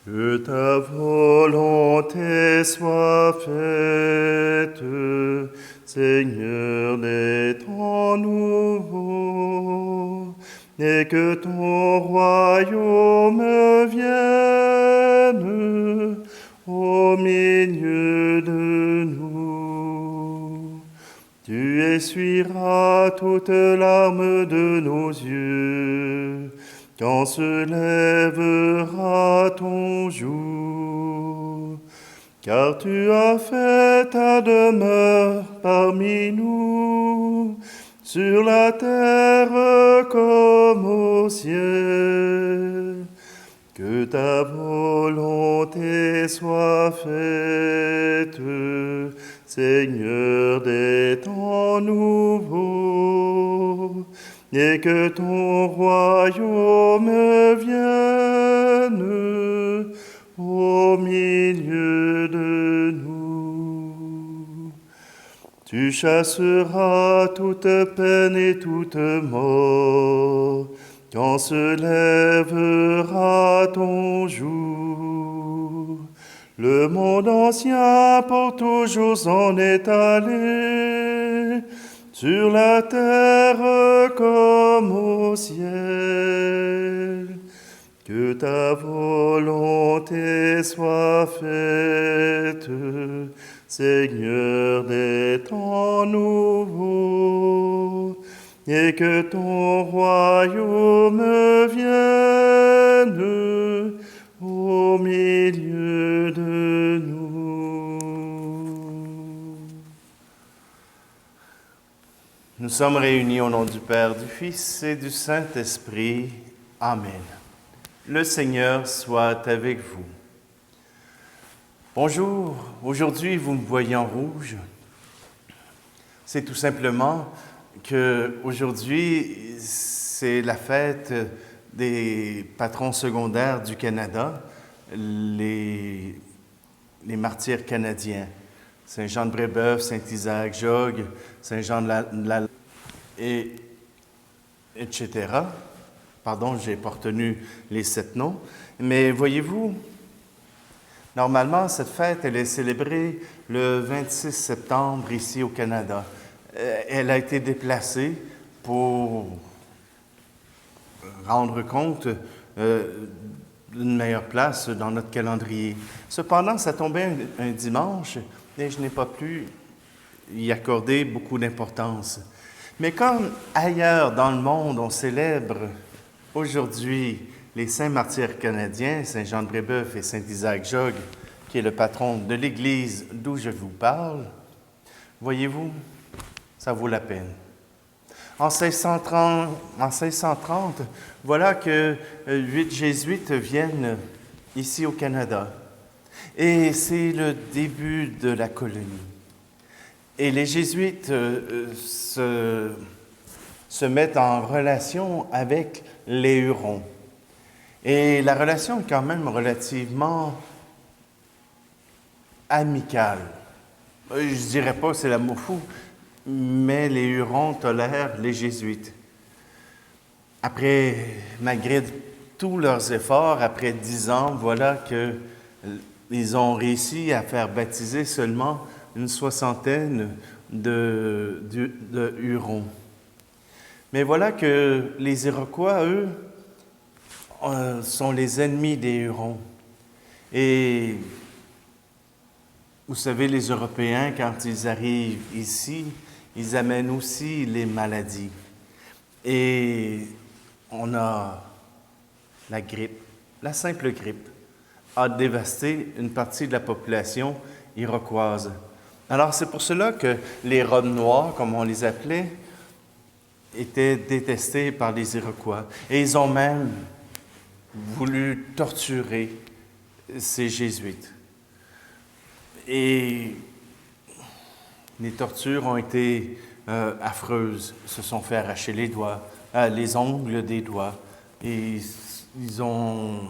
Que ta volonté soit faite, Seigneur des temps nouveaux, et que ton royaume vienne au milieu de nous. Tu essuieras toute larme de nos yeux, quand se lèvera ton jour. Car tu as fait ta demeure parmi nous, sur la terre comme au ciel. Que ta volonté soit faite, Seigneur des temps nouveaux, et que ton royaume vienne au milieu de nous. Tu chasseras toute peine et toute mort, quand se lèvera ton jour. Le monde ancien pour toujours en est allé, sur la terre comme au ciel. Que ta volonté soit faite, Seigneur des temps nouveaux, et que ton royaume vienne au milieu de nous. Nous sommes réunis au nom du Père, du Fils et du Saint-Esprit. Amen. Le Seigneur soit avec vous. Bonjour, aujourd'hui vous me voyez en rouge. C'est tout simplement qu'aujourd'hui, c'est la fête des patrons secondaires du Canada, les martyrs canadiens. Saint-Jean de Brébeuf, Saint-Isaac Jogues, Saint-Jean de la etc. Pardon, je n'ai pas retenu les 7 noms. Mais voyez-vous, normalement, cette fête, elle est célébrée le 26 septembre ici au Canada. Elle a été déplacée pour rendre compte d'une meilleure place dans notre calendrier. Cependant, ça tombait un dimanche et je n'ai pas pu y accorder beaucoup d'importance. Mais comme ailleurs dans le monde, on célèbre aujourd'hui les saints martyrs canadiens, Saint-Jean de Brébeuf et Saint-Isaac Jogues, qui est le patron de l'Église d'où je vous parle, voyez-vous, ça vaut la peine. En 1630, voilà que 8 jésuites viennent ici au Canada. Et c'est le début de la colonie. Et les jésuites se mettent en relation avec les Hurons. Et la relation est quand même relativement amicale. Je ne dirais pas que c'est l'amour fou, mais les Hurons tolèrent les Jésuites. Malgré tous leurs efforts, après 10 ans, voilà qu'ils ont réussi à faire baptiser seulement une 60aine de Hurons. Mais voilà que les Iroquois, eux, sont les ennemis des Hurons. Et vous savez, les Européens, quand ils arrivent ici, ils amènent aussi les maladies. Et on a la grippe, la simple grippe, a dévasté une partie de la population iroquoise. Alors c'est pour cela que les robes noires, comme on les appelait, étaient détestés par les Iroquois. Et ils ont même voulu torturer ces jésuites. Et les tortures ont été affreuses. Ils se sont fait arracher les doigts, les ongles des doigts. Et ils ont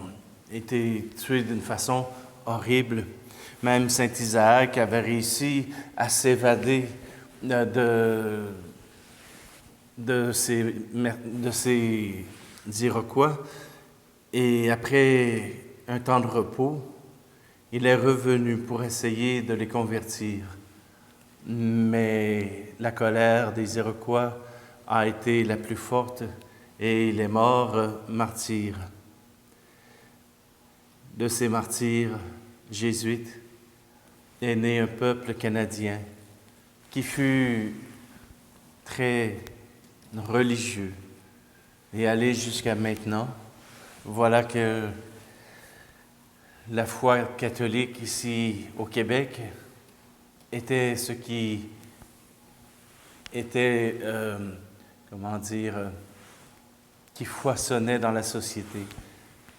été tués d'une façon horrible. Même Saint-Isaac avait réussi à s'évader de ces Iroquois. Et après un temps de repos, il est revenu pour essayer de les convertir. Mais la colère des Iroquois a été la plus forte et il est mort martyr. De ces martyrs jésuites est né un peuple canadien qui fut très religieux et allé jusqu'à maintenant. Voilà que la foi catholique ici au Québec était ce qui était, qui foisonnait dans la société.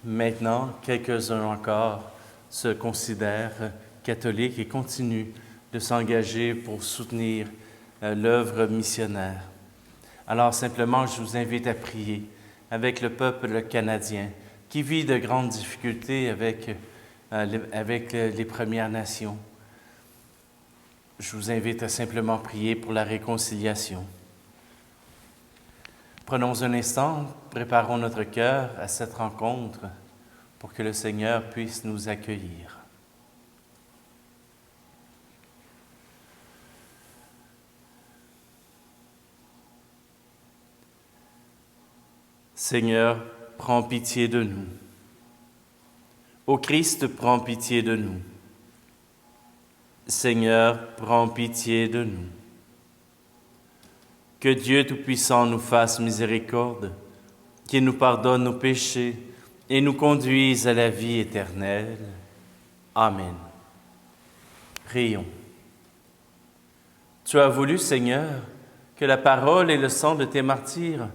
Maintenant, quelques-uns encore se considèrent catholiques et continuent de s'engager pour soutenir l'œuvre missionnaire. Alors simplement, je vous invite à prier avec le peuple canadien qui vit de grandes difficultés avec les Premières Nations. Je vous invite à simplement prier pour la réconciliation. Prenons un instant, préparons notre cœur à cette rencontre pour que le Seigneur puisse nous accueillir. Seigneur, prends pitié de nous. Ô Christ, prends pitié de nous. Seigneur, prends pitié de nous. Que Dieu Tout-Puissant nous fasse miséricorde, qu'il nous pardonne nos péchés et nous conduise à la vie éternelle. Amen. Prions. Tu as voulu, Seigneur, que la parole et le sang de tes martyrs,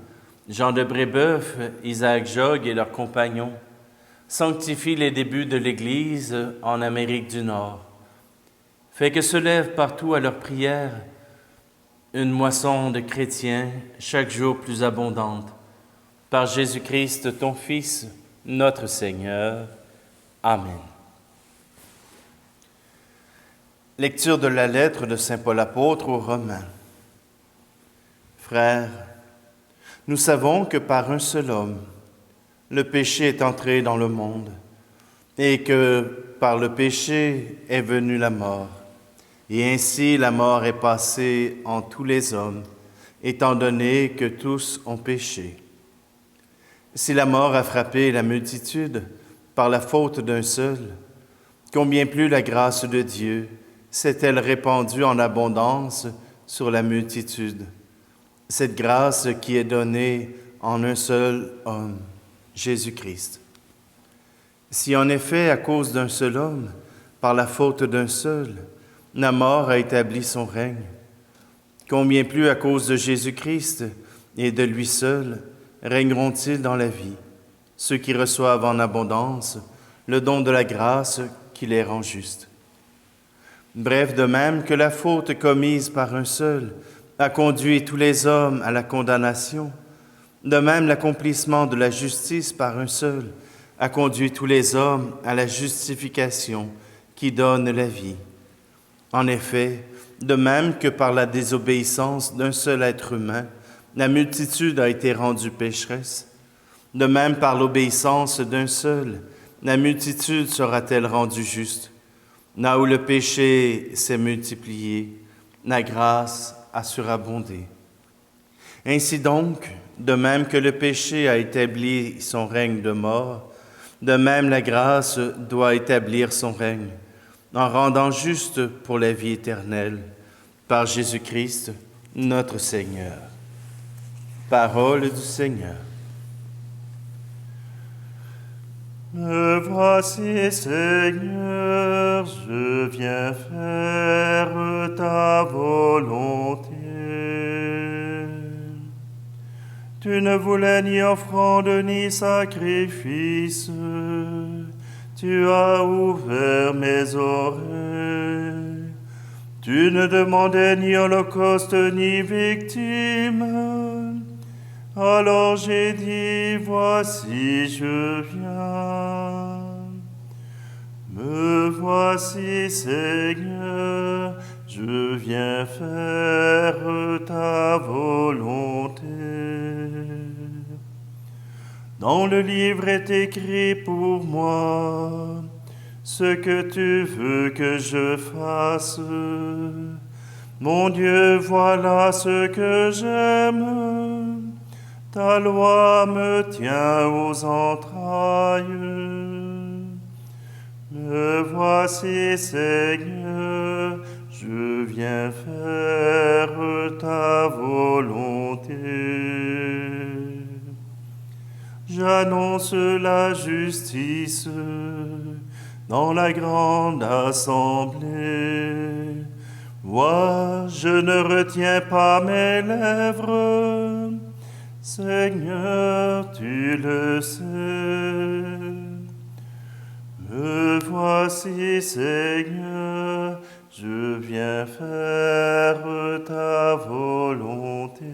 Jean de Brébeuf, Isaac Jogues et leurs compagnons, sanctifient les débuts de l'Église en Amérique du Nord. Fais que se lève partout à leur prière une moisson de chrétiens chaque jour plus abondante. Par Jésus-Christ, ton Fils, notre Seigneur. Amen. Lecture de la lettre de saint Paul apôtre aux Romains. Frères, nous savons que par un seul homme, le péché est entré dans le monde, et que par le péché est venue la mort. Et ainsi la mort est passée en tous les hommes, étant donné que tous ont péché. Si la mort a frappé la multitude par la faute d'un seul, combien plus la grâce de Dieu s'est-elle répandue en abondance sur la multitude, cette grâce qui est donnée en un seul homme, Jésus-Christ. Si en effet, à cause d'un seul homme, par la faute d'un seul, la mort a établi son règne, combien plus à cause de Jésus-Christ et de lui seul régneront-ils dans la vie, ceux qui reçoivent en abondance le don de la grâce qui les rend justes. Bref, de même que la faute commise par un seul a conduit tous les hommes à la condamnation, de même l'accomplissement de la justice par un seul a conduit tous les hommes à la justification qui donne la vie. En effet, de même que par la désobéissance d'un seul être humain, la multitude a été rendue pécheresse, de même par l'obéissance d'un seul, la multitude sera-t-elle rendue juste. Là où le péché s'est multiplié, la grâce a surabondé. Ainsi donc, de même que le péché a établi son règne de mort, de même la grâce doit établir son règne, en rendant juste pour la vie éternelle, par Jésus-Christ, notre Seigneur. Parole du Seigneur. Me voici, Seigneur, je viens faire ta volonté. Tu ne voulais ni offrande ni sacrifice, tu as ouvert mes oreilles. Tu ne demandais ni holocauste ni victime. Alors j'ai dit, voici je viens. Me voici, Seigneur, je viens faire ta volonté. Dans le livre est écrit pour moi ce que tu veux que je fasse. Mon Dieu, voilà ce que j'aime. Ta loi me tient aux entrailles. Me voici, Seigneur, je viens faire ta volonté. J'annonce la justice dans la grande assemblée. Moi, je ne retiens pas mes lèvres. Seigneur, tu le sais. Me voici, Seigneur, je viens faire ta volonté.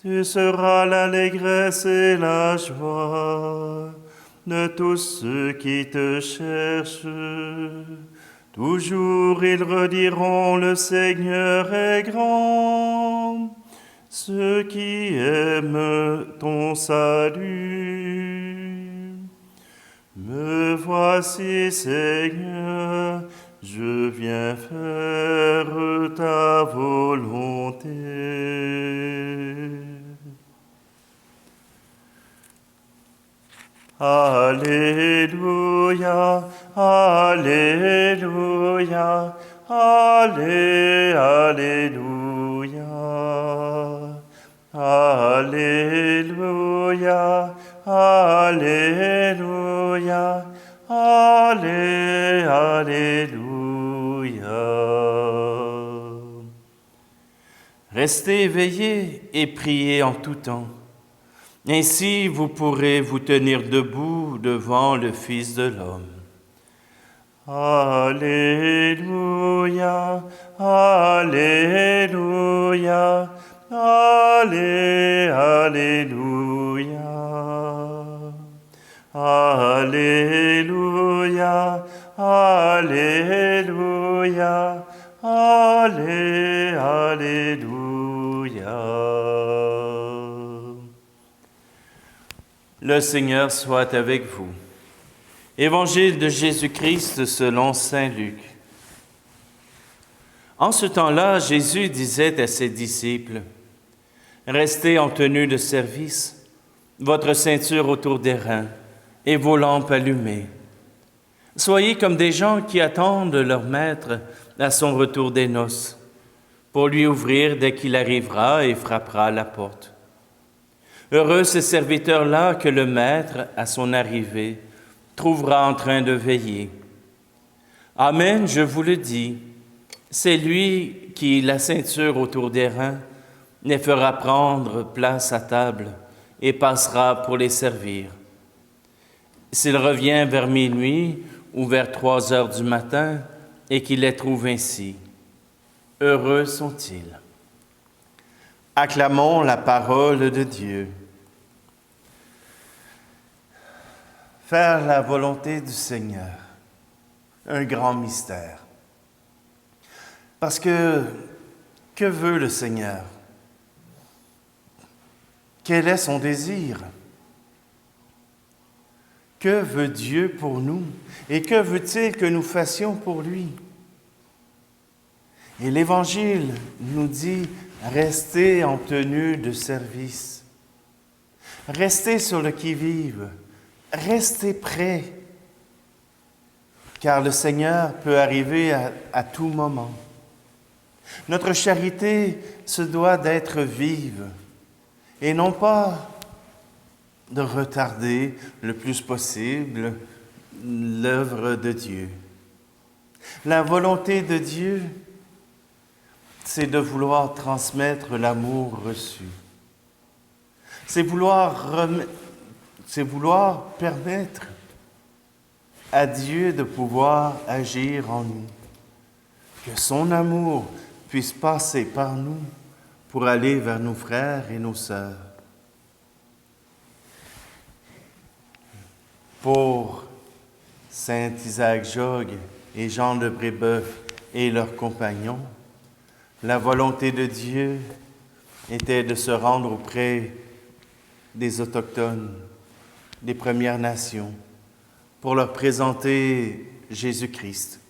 Tu seras l'allégresse et la joie de tous ceux qui te cherchent. Toujours ils rediront, le Seigneur est grand. Ceux qui aiment ton salut. Me voici, Seigneur, je viens faire ta volonté. Alléluia, Alléluia, Alléluia, Alléluia, Alléluia, Alléluia. Restez éveillés et priez en tout temps. Ainsi, vous pourrez vous tenir debout devant le Fils de l'homme. Alléluia, Alléluia, Alléluia, Alléluia, Alléluia, Alléluia. Le Seigneur soit avec vous. Évangile de Jésus-Christ selon saint Luc. En ce temps-là, Jésus disait à ses disciples, « Restez en tenue de service, votre ceinture autour des reins et vos lampes allumées. Soyez comme des gens qui attendent leur maître à son retour des noces, pour lui ouvrir dès qu'il arrivera et frappera à la porte. Heureux ces serviteurs-là que le maître, à son arrivée, trouvera en train de veiller. Amen, je vous le dis, c'est lui qui, la ceinture autour des reins, les fera prendre place à table et passera pour les servir. S'il revient vers minuit ou vers 3 heures du matin et qu'il les trouve ainsi, heureux sont-ils. Acclamons la parole de Dieu. Faire la volonté du Seigneur, un grand mystère. Parce que veut le Seigneur? Quel est son désir? Que veut Dieu pour nous? Et que veut-il que nous fassions pour lui? Et l'Évangile nous dit, restez en tenue de service. Restez sur le qui-vive. Restez prêts. Car le Seigneur peut arriver à tout moment. Notre charité se doit d'être vive et non pas de retarder le plus possible l'œuvre de Dieu. La volonté de Dieu, c'est de vouloir transmettre l'amour reçu. C'est vouloir permettre à Dieu de pouvoir agir en nous. Que son amour puisse passer par nous pour aller vers nos frères et nos sœurs. Pour saint Isaac Jogues et Jean de Brébeuf et leurs compagnons, la volonté de Dieu était de se rendre auprès des Autochtones, des Premières Nations, pour leur présenter Jésus-Christ,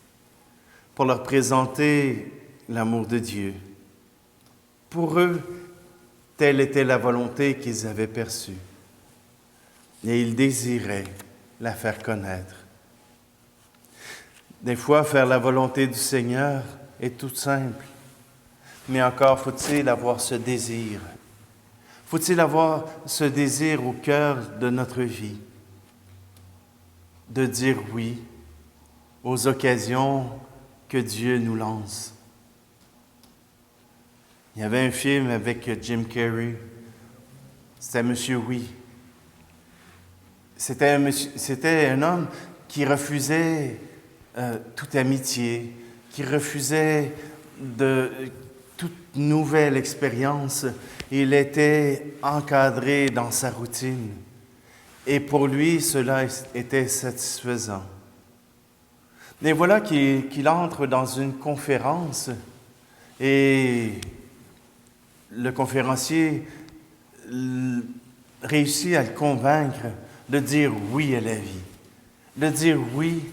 pour leur présenter l'amour de Dieu. Pour eux, telle était la volonté qu'ils avaient perçue. Et ils désiraient la faire connaître. Des fois, faire la volonté du Seigneur est tout simple. Mais encore faut-il avoir ce désir. Faut-il avoir ce désir au cœur de notre vie, de dire oui aux occasions que Dieu nous lance. Il y avait un film avec Jim Carrey, c'était Monsieur Oui. C'était un homme qui refusait toute amitié, qui refusait toute nouvelle expérience. Il était encadré dans sa routine. Et pour lui, cela était satisfaisant. Et voilà qu'il entre dans une conférence et le conférencier réussit à le convaincre de dire oui à la vie, de dire oui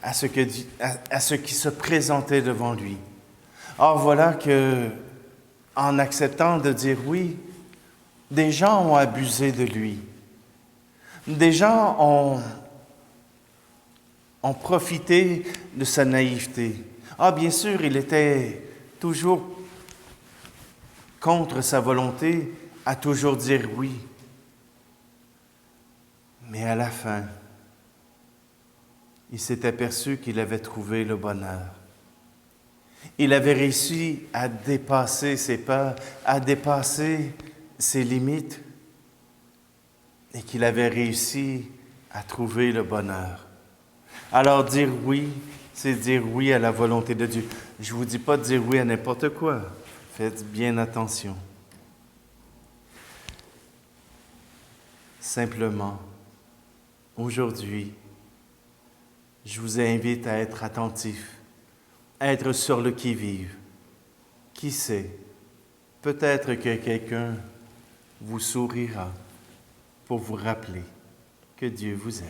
à ce qui se présentait devant lui. Or, voilà que, en acceptant de dire oui, des gens ont abusé de lui. Des gens ont profité de sa naïveté. Ah, bien sûr, il était toujours contre sa volonté à toujours dire oui. Mais à la fin, il s'est aperçu qu'il avait trouvé le bonheur. Il avait réussi à dépasser ses peurs, à dépasser ses limites, et qu'il avait réussi à trouver le bonheur. Alors dire oui, c'est dire oui à la volonté de Dieu. Je ne vous dis pas de dire oui à n'importe quoi. Faites bien attention. Simplement, aujourd'hui, je vous invite à être attentif, à être sur le qui-vive. Qui sait, peut-être que quelqu'un vous sourira pour vous rappeler que Dieu vous aime.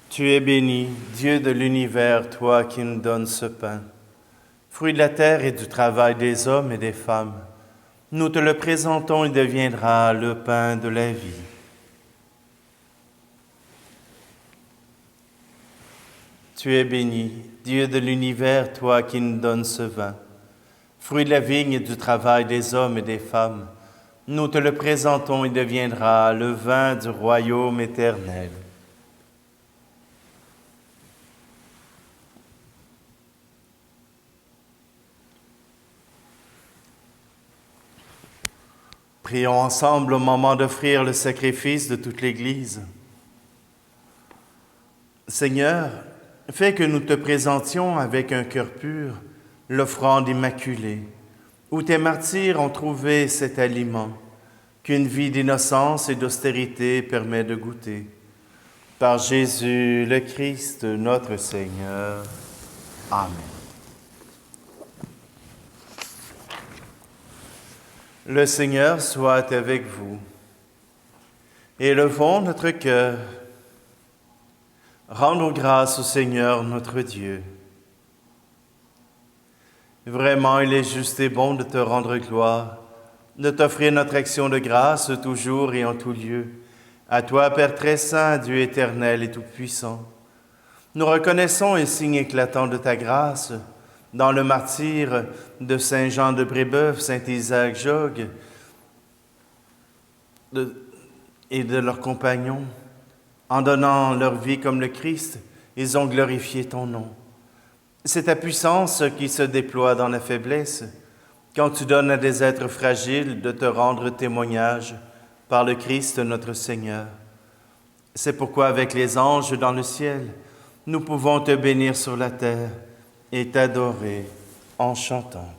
Tu es béni, Dieu de l'univers, toi qui nous donnes ce pain, fruit de la terre et du travail des hommes et des femmes. Nous te le présentons, il deviendra le pain de la vie. Tu es béni, Dieu de l'univers, toi qui nous donnes ce vin, fruit de la vigne et du travail des hommes et des femmes. Nous te le présentons, il deviendra le vin du royaume éternel. Prions ensemble au moment d'offrir le sacrifice de toute l'Église. Seigneur, fais que nous te présentions avec un cœur pur l'offrande immaculée, où tes martyrs ont trouvé cet aliment qu'une vie d'innocence et d'austérité permet de goûter. Par Jésus le Christ, notre Seigneur. Amen. Le Seigneur soit avec vous. Élevons notre cœur. Rendons grâce au Seigneur notre Dieu. Vraiment, il est juste et bon de te rendre gloire, de t'offrir notre action de grâce toujours et en tout lieu. À toi, Père très saint, Dieu éternel et tout-puissant. Nous reconnaissons et signe éclatant de ta grâce, dans le martyre de Saint Jean de Brébeuf, Saint Isaac Jogues et de leurs compagnons, en donnant leur vie comme le Christ, ils ont glorifié ton nom. C'est ta puissance qui se déploie dans la faiblesse, quand tu donnes à des êtres fragiles de te rendre témoignage par le Christ notre Seigneur. C'est pourquoi avec les anges dans le ciel, nous pouvons te bénir sur la terre et t'adorer en chantant.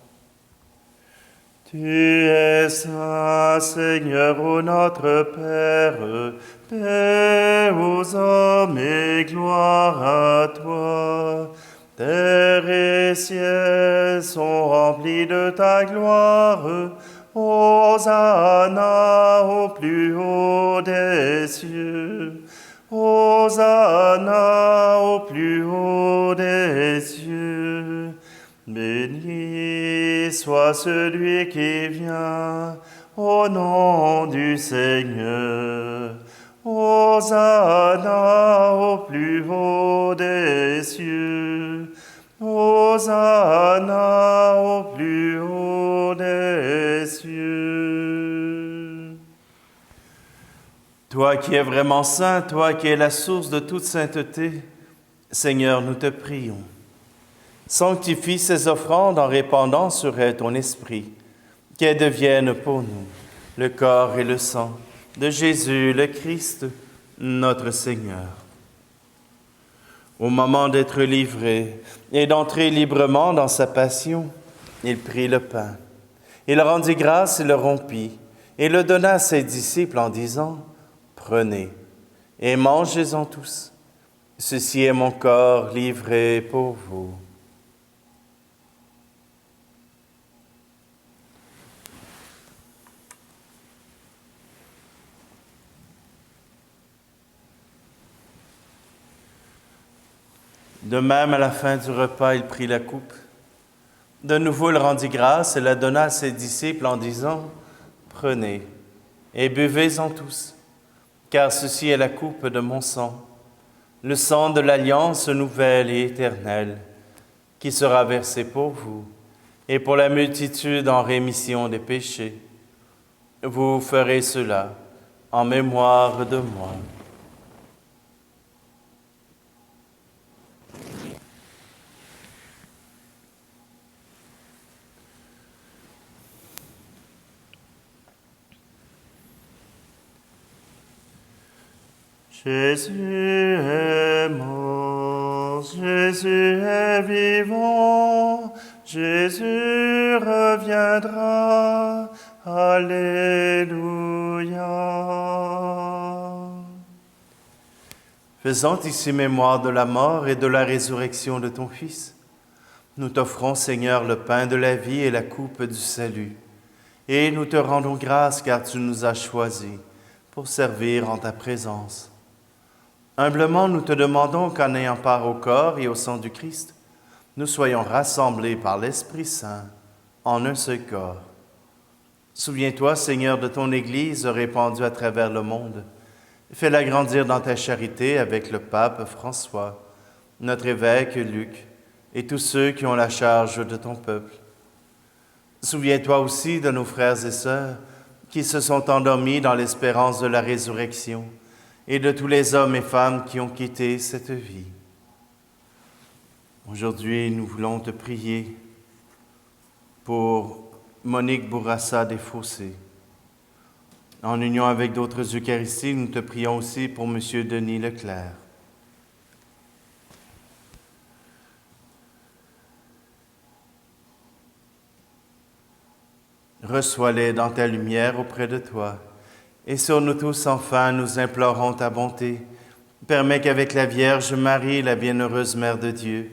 Tu es saint, Seigneur, ô notre Père, paix aux hommes et gloire à toi. Terre et ciel sont remplis de ta gloire. Hosanna au plus haut des cieux. Hosanna au plus haut des cieux. Béni soit celui qui vient au nom du Seigneur. Hosanna au plus haut des cieux. Hosanna au plus haut des cieux. Toi qui es vraiment saint, toi qui es la source de toute sainteté, Seigneur, nous te prions. Sanctifie ces offrandes en répandant sur elles ton esprit, qu'elles deviennent pour nous le corps et le sang de Jésus le Christ, notre Seigneur. Au moment d'être livré et d'entrer librement dans sa passion, il prit le pain. Il rendit grâce et le rompit, et le donna à ses disciples en disant, « Prenez et mangez-en tous. Ceci est mon corps livré pour vous. » De même, à la fin du repas, il prit la coupe. De nouveau, il rendit grâce et la donna à ses disciples en disant, « Prenez et buvez-en tous, car ceci est la coupe de mon sang, le sang de l'alliance nouvelle et éternelle, qui sera versé pour vous et pour la multitude en rémission des péchés. Vous ferez cela en mémoire de moi. » Jésus est mort, Jésus est vivant, Jésus reviendra, Alléluia. Faisant ici mémoire de la mort et de la résurrection de ton Fils, nous t'offrons, Seigneur, le pain de la vie et la coupe du salut, et nous te rendons grâce car tu nous as choisis pour servir en ta présence. Humblement, nous te demandons qu'en ayant part au corps et au sang du Christ, nous soyons rassemblés par l'Esprit Saint en un seul corps. Souviens-toi, Seigneur, de ton Église répandue à travers le monde. Fais-la grandir dans ta charité avec le pape François, notre évêque Luc et tous ceux qui ont la charge de ton peuple. Souviens-toi aussi de nos frères et sœurs qui se sont endormis dans l'espérance de la résurrection, et de tous les hommes et femmes qui ont quitté cette vie. Aujourd'hui, nous voulons te prier pour Monique Bourassa des Fossés. En union avec d'autres Eucharisties, nous te prions aussi pour M. Denis Leclerc. Reçois-les dans ta lumière auprès de toi. Et sur nous tous, enfin, nous implorons ta bonté. Permets qu'avec la Vierge Marie, la bienheureuse Mère de Dieu,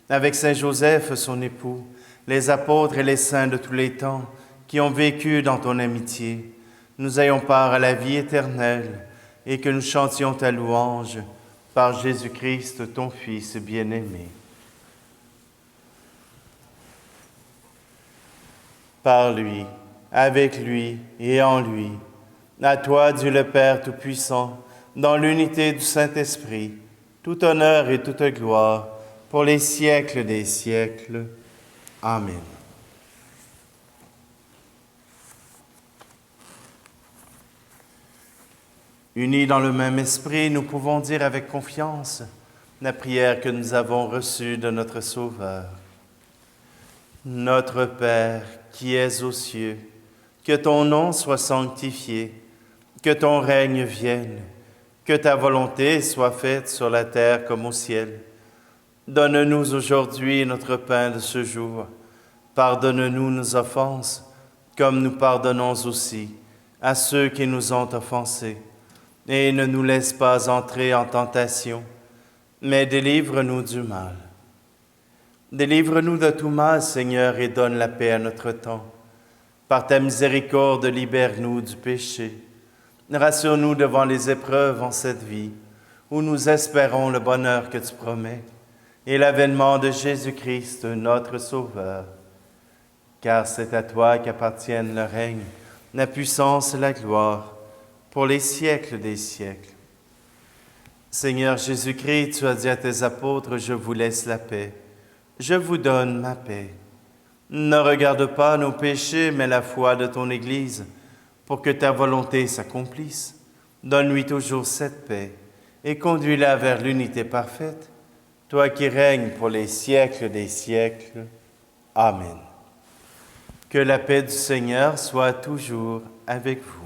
avec Saint Joseph, son époux, les apôtres et les saints de tous les temps qui ont vécu dans ton amitié, nous ayons part à la vie éternelle et que nous chantions ta louange par Jésus-Christ, ton Fils bien-aimé. Par lui, avec lui et en lui, à toi, Dieu le Père Tout-Puissant, dans l'unité du Saint-Esprit, tout honneur et toute gloire, pour les siècles des siècles. Amen. Unis dans le même esprit, nous pouvons dire avec confiance la prière que nous avons reçue de notre Sauveur. Notre Père, qui es aux cieux, que ton nom soit sanctifié, Que ton règne vienne, que ta volonté soit faite sur la terre comme au ciel. Donne-nous aujourd'hui notre pain de ce jour. Pardonne-nous nos offenses, comme nous pardonnons aussi à ceux qui nous ont offensés. Et ne nous laisse pas entrer en tentation, mais délivre-nous du mal. Délivre-nous de tout mal, Seigneur, et donne la paix à notre temps. Par ta miséricorde, libère-nous du péché. Rassure-nous devant les épreuves en cette vie, où nous espérons le bonheur que tu promets, et l'avènement de Jésus-Christ, notre Sauveur. Car c'est à toi qu'appartiennent le règne, la puissance et la gloire, pour les siècles des siècles. Seigneur Jésus-Christ, tu as dit à tes apôtres, je vous laisse la paix, je vous donne ma paix. Ne regarde pas nos péchés, mais la foi de ton Église, pour que ta volonté s'accomplisse. Donne-lui toujours cette paix et conduis-la vers l'unité parfaite, toi qui règnes pour les siècles des siècles. Amen. Que la paix du Seigneur soit toujours avec vous.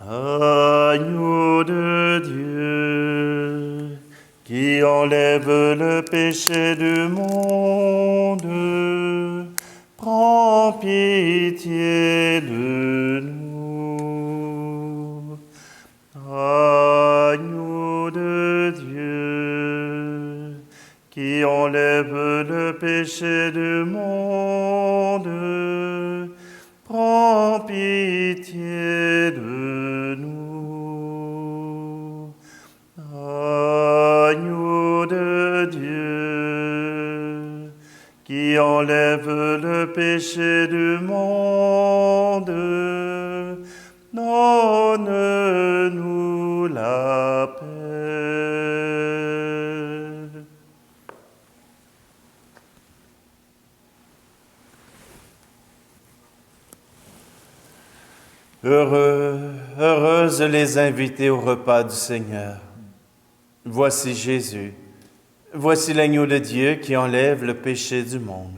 Agneau de Dieu, qui enlève le péché du monde, prends pitié de nous. Agneau de Dieu, qui enlève le péché du monde, prends pitié de nous. Agneau de Dieu, qui enlève le péché du monde, donne-nous la paix. Heureuses les invités au repas du Seigneur. Voici Jésus, voici l'agneau de Dieu qui enlève le péché du monde.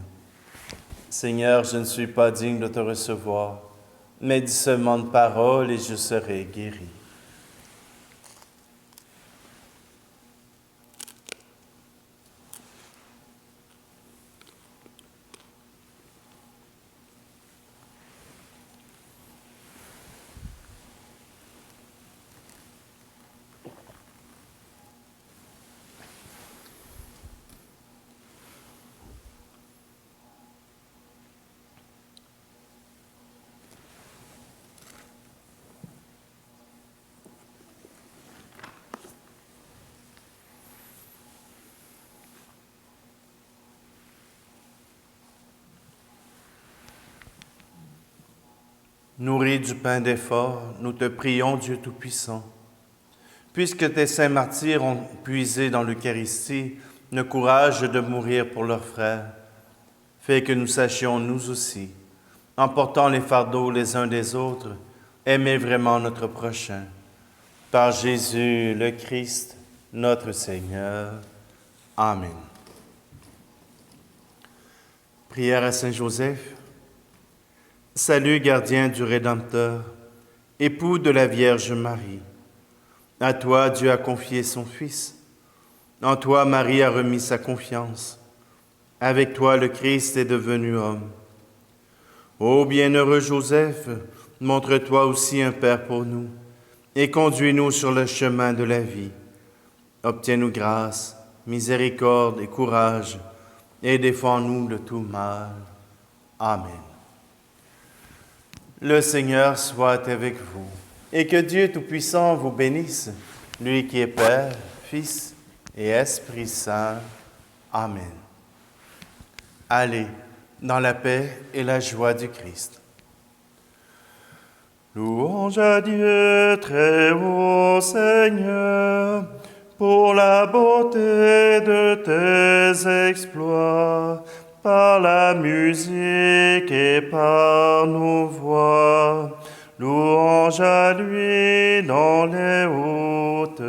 Seigneur, je ne suis pas digne de te recevoir, mais dis seulement de parole et je serai guéri. Nourris du pain d'effort, nous te prions, Dieu Tout-Puissant. Puisque tes saints martyrs ont puisé dans l'Eucharistie le courage de mourir pour leurs frères, fais que nous sachions, nous aussi, en portant les fardeaux les uns des autres, aimer vraiment notre prochain. Par Jésus le Christ, notre Seigneur. Amen. Prière à Saint Joseph. Salut, gardien du Rédempteur, époux de la Vierge Marie. À toi, Dieu a confié son Fils. En toi, Marie a remis sa confiance. Avec toi, le Christ est devenu homme. Ô bienheureux Joseph, montre-toi aussi un Père pour nous et conduis-nous sur le chemin de la vie. Obtiens-nous grâce, miséricorde et courage et défends-nous de tout mal. Amen. Le Seigneur soit avec vous, et que Dieu Tout-Puissant vous bénisse, lui qui est Père, Fils et Esprit Saint. Amen. Allez dans la paix et la joie du Christ. Louange à Dieu, très haut Seigneur, pour la beauté de tes exploits, par la musique et par nos voix. Louange à lui dans les hautes.